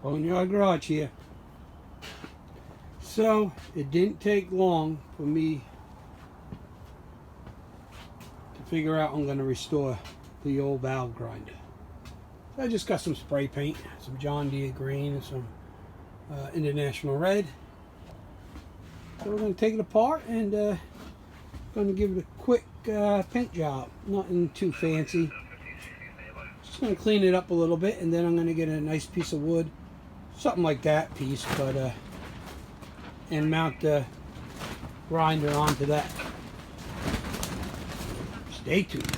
Boneyard Garage here. So it didn't take long for me to figure out I'm going to restore the old valve grinder. So I just got some spray paint, some John Deere green and some International red. So we're going to take it apart and going to give it a quick paint job. Nothing too fancy. Just going to clean it up a little bit, and then I'm going to get a nice piece of wood, something like that piece, but and mount the grinder onto that. Stay tuned.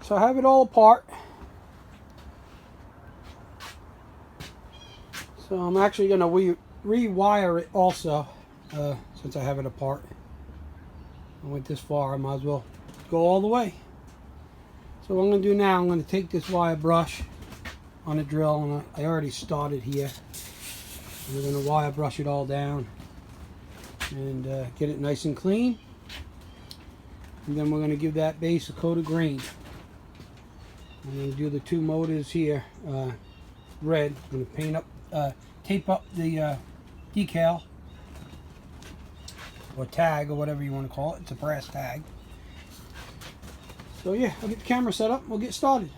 So I have it all apart. So I'm actually going to rewire it also, since I have it apart. I went this far, I might as well go all the way. So what I'm going to do now, I'm going to take this wire brush on a drill, and I already started here. And we're going to wire brush it all down and get it nice and clean. And then we're going to give that base a coat of green. I'm going to do the two motors here, red. I'm going to paint up, tape up the decal, or tag, or whatever you want to call it. It's a brass tag. So yeah, I'll get the camera set up and we'll get started.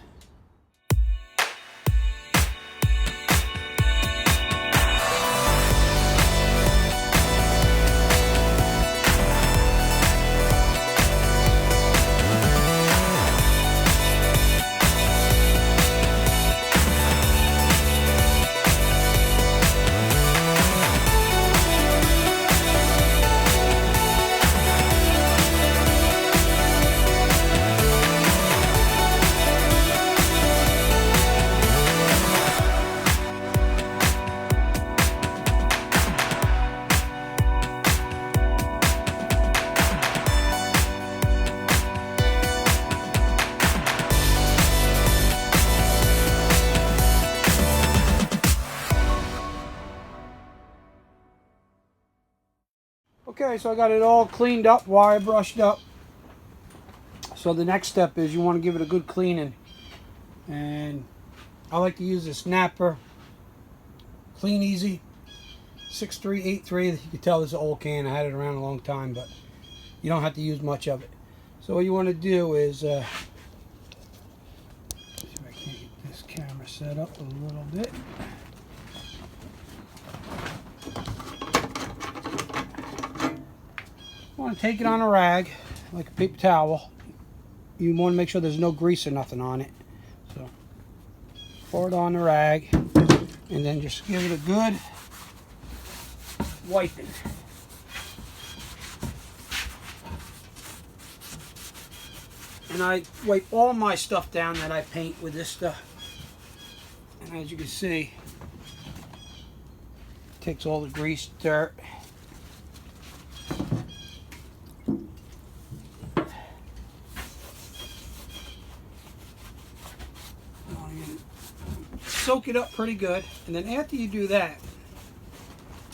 Okay, so I got it all cleaned up, wire brushed up. So the next step is you want to give it a good cleaning. And I like to use the Snapper Clean Easy 6383. You can tell this is an old can. I had it around a long time, but you don't have to use much of it. So what you want to do is, see if I can get this camera set up a little bit. You want to take it on a rag, like a paper towel. You want to make sure there's no grease or nothing on it. So pour it on the rag, and then just give it a good wiping. And I wipe all my stuff down that I paint with this stuff. And as you can see, it takes all the grease, dirt. Soak it up pretty good, and then after you do that,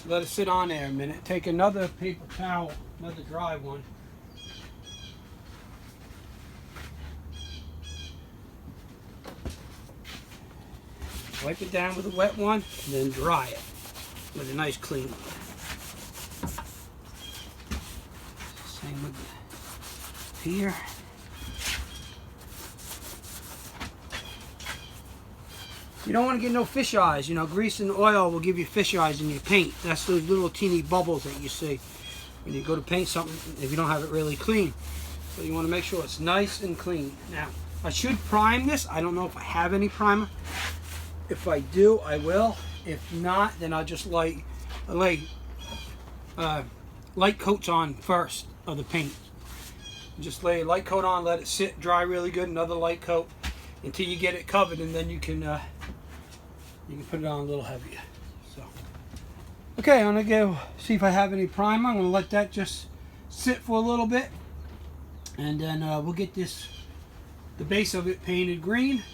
let it sit on there a minute. Take another paper towel, another dry one, wipe it down with a wet one, and then dry it with a nice clean one. Same with here. You don't want to get no fish eyes. You know, grease and oil will give you fish eyes in your paint. That's those little teeny bubbles that you see when you go to paint something if you don't have it really clean. So you want to make sure it's nice and clean. Now, I should prime this. I don't know if I have any primer. If I do, I will. If not, then I'll just lay light coats on first of the paint. Just lay a light coat on, let it sit, dry really good, another light coat until you get it covered, and then you can put it on a little heavier. So, okay, I'm gonna go see if I have any primer. I'm gonna let that just sit for a little bit, and then we'll get the base of it painted green,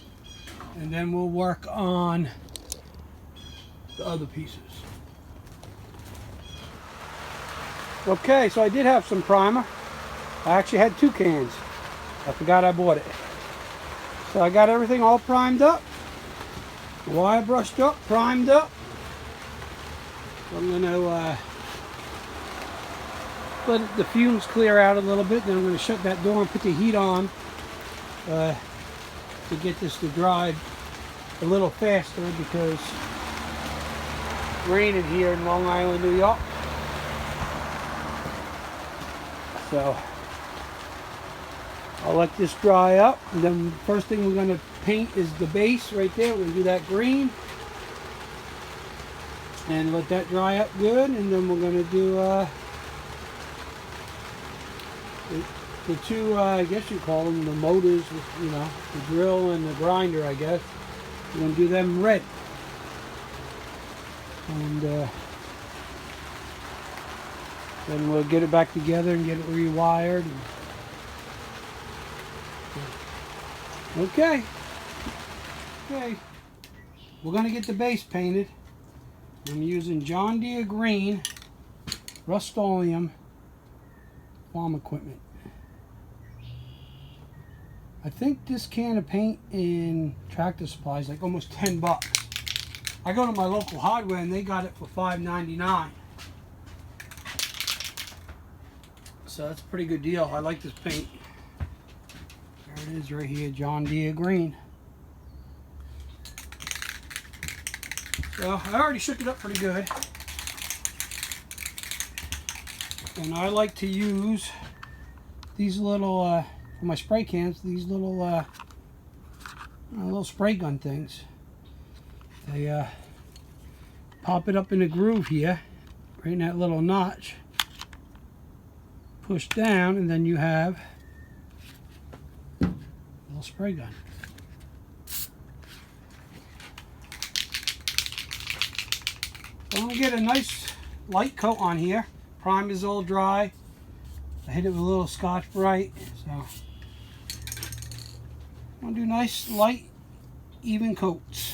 and then we'll work on the other pieces. Okay, so I did have some primer. I actually had 2 cans. I forgot I bought it. So I got everything all primed up. Wire brushed up, primed up. So I'm going to let the fumes clear out a little bit. Then I'm going to shut that door and put the heat on to get this to dry a little faster, because it's raining here in Long Island, New York. So I'll let this dry up, and then the first thing we're going to paint is the base right there. We're going to do that green and let that dry up good, and then we're going to do the 2 I guess you call them the motors, you know, the drill and the grinder, I guess. We're going to do them red, and then we'll get it back together and get it rewired. Okay, we're going to get the base painted. I'm using John Deere Green Rust-Oleum farm equipment. I think this can of paint in Tractor Supply is like almost 10 bucks. I go to my local hardware and they got it for $5.99. So that's a pretty good deal. I like this paint. There it is right here, John Deere Green. So I already shook it up pretty good. And I like to use these little, for my spray cans, these little, little spray gun things. They pop it up in the groove here, right in that little notch. Push down, and then you have a little spray gun. So I'm going to get a nice light coat on here. Prime is all dry. I hit it with a little Scotch-Brite. So I'm going to do nice, light, even coats.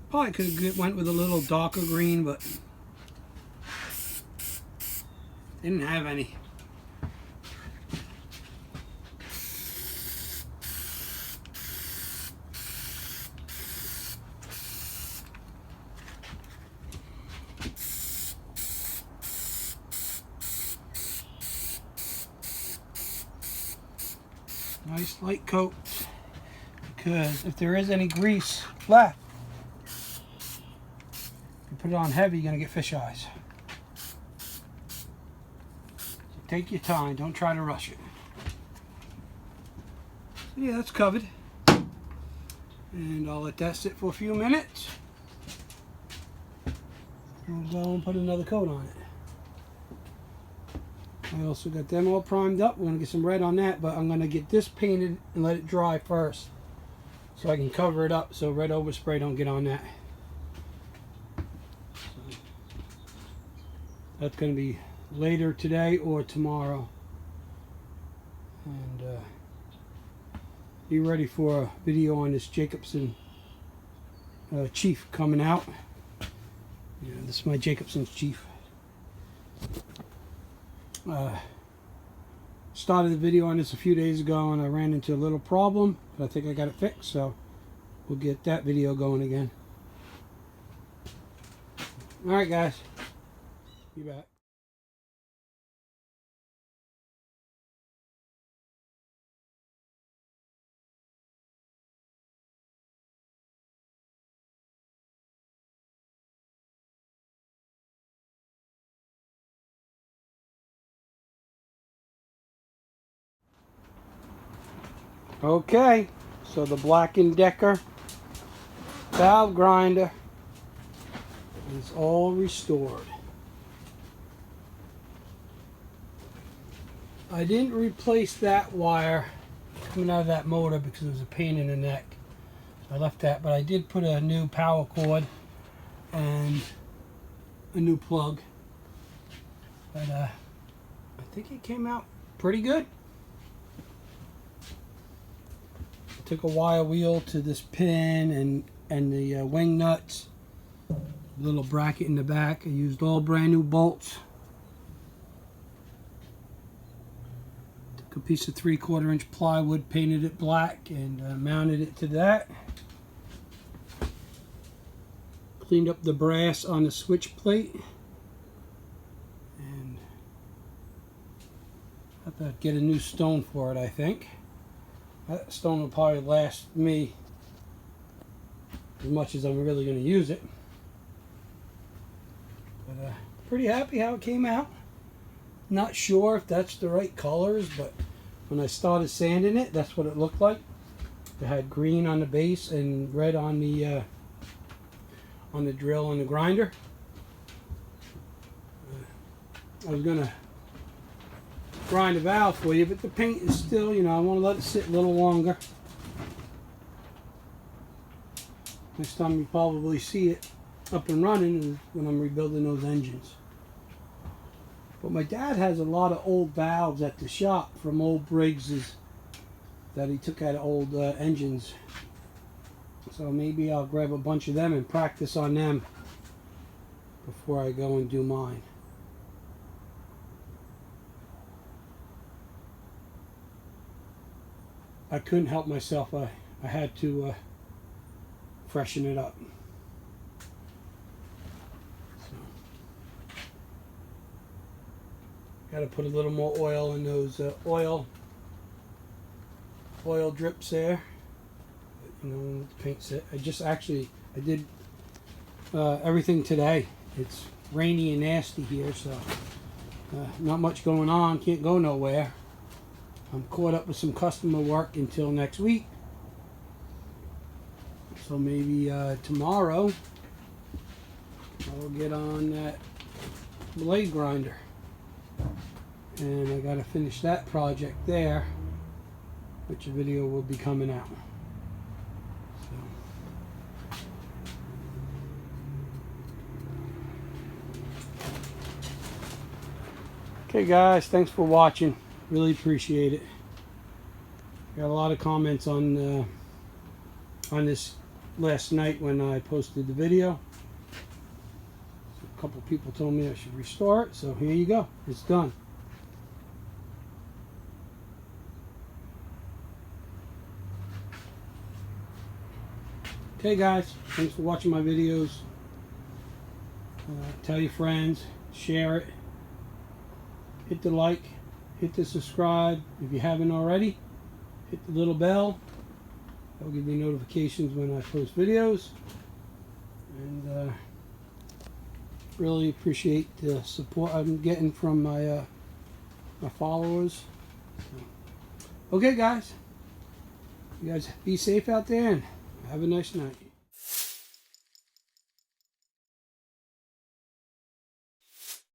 Probably could have went with a little darker green, but didn't have any. Nice light coat, because if there is any grease left, put it on heavy, you're going to get fish eyes. So take your time, don't try to rush it. So yeah, that's covered. And I'll let that sit for a few minutes. We'll go and put another coat on it. I also got them all primed up. We're going to get some red on that, but I'm going to get this painted and let it dry first, so I can cover it up so red overspray don't get on that. That's going to be later today or tomorrow. And be ready for a video on this Jacobsen Chief coming out. Yeah, this is my Jacobsen's Chief. Started the video on this a few days ago and I ran into a little problem, but I think I got it fixed, so we'll get that video going again. Alright guys, be back. Okay, so the Black & Decker valve grinder is all restored. I didn't replace that wire coming out of that motor because it was a pain in the neck. So I left that, but I did put a new power cord and a new plug. But I think it came out pretty good. I took a wire wheel to this pin and the wing nuts. Little bracket in the back. I used all brand new bolts. Took a piece of 3/4 inch plywood, painted it black, and mounted it to that. Cleaned up the brass on the switch plate. And I have to get a new stone for it, I think. That stone will probably last me as much as I'm really going to use it. But pretty happy how it came out. Not sure if that's the right colors, but when I started sanding it, that's what it looked like. It had green on the base and red on the drill and the grinder. I was gonna grind a valve for you, but the paint is still, you know, I want to let it sit a little longer. Next time you probably see it up and running is when I'm rebuilding those engines. But my dad has a lot of old valves at the shop from old Briggs's that he took out of old engines. So maybe I'll grab a bunch of them and practice on them before I go and do mine. I couldn't help myself. I had to freshen it up. Got to put a little more oil in those oil drips there. But, you know, the paint set. I did everything today. It's rainy and nasty here, so not much going on. Can't go nowhere. I'm caught up with some customer work until next week. So maybe tomorrow I'll get on that blade grinder. And I got to finish that project there, which video will be coming out. So. Okay guys, thanks for watching. Really appreciate it. Got a lot of comments on this last night when I posted the video. A couple people told me I should restore it, so here you go. It's done. Okay guys, thanks for watching my videos. Tell your friends, share it, hit the like, hit the subscribe if you haven't already, hit the little bell. That'll give you notifications when I post videos. And really appreciate the support I'm getting from my followers. Okay guys, you guys be safe out there and have a nice night.